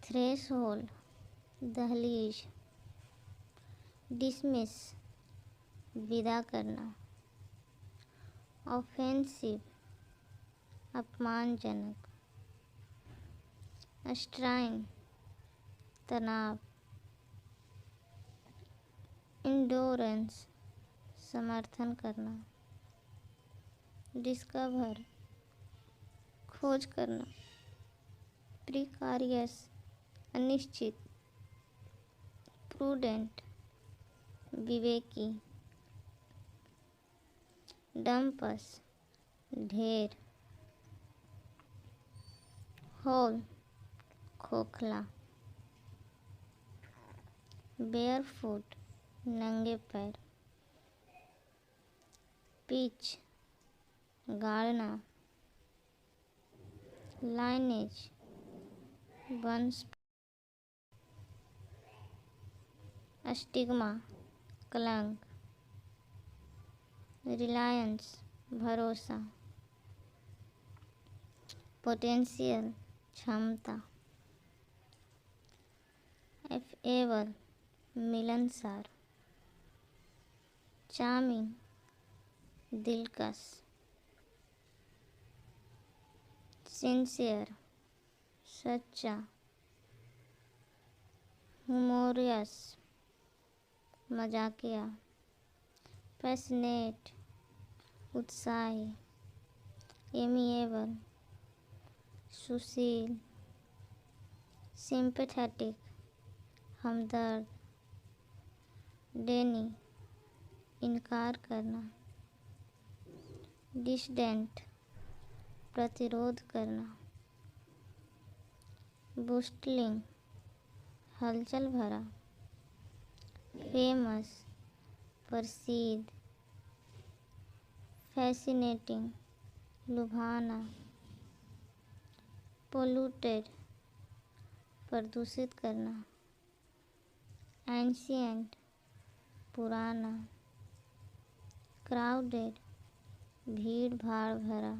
threshold दहलीज, dismiss विदा करना, ऑफेंसिव अपमानजनक, स्ट्राइन तनाव, इंडोरेंस समर्थन करना, डिस्कवर खोज करना, प्रिकारियस अनिश्चित, प्रूडेंट विवेकी, डंपस ढेर, होल खोखला, बेयरफुट नंगे पैर, पिच गाड़ना, लाइनेज वंश, स्टिग्मा कलंक, रिलायंस भरोसा, पोटेंशियल क्षमता, एफेबल मिलनसार, चार्मिंग दिलकश, सिंसियर सच्चा, ह्यूमोरियस मजाकिया, पैशनेट उत्साही, एमिएबल सुशील, सिंपैथेटिक हमदर्द, डेनी इनकार करना, डिसडेंट प्रतिरोध करना, बूस्टलिंग हलचल भरा, फेमस प्रसिद्ध, फैसिनेटिंग लुभाना, पोल्यूटेड प्रदूषित करना, एंशिएंट पुराना, क्राउडेड भीड़ भाड़ भरा,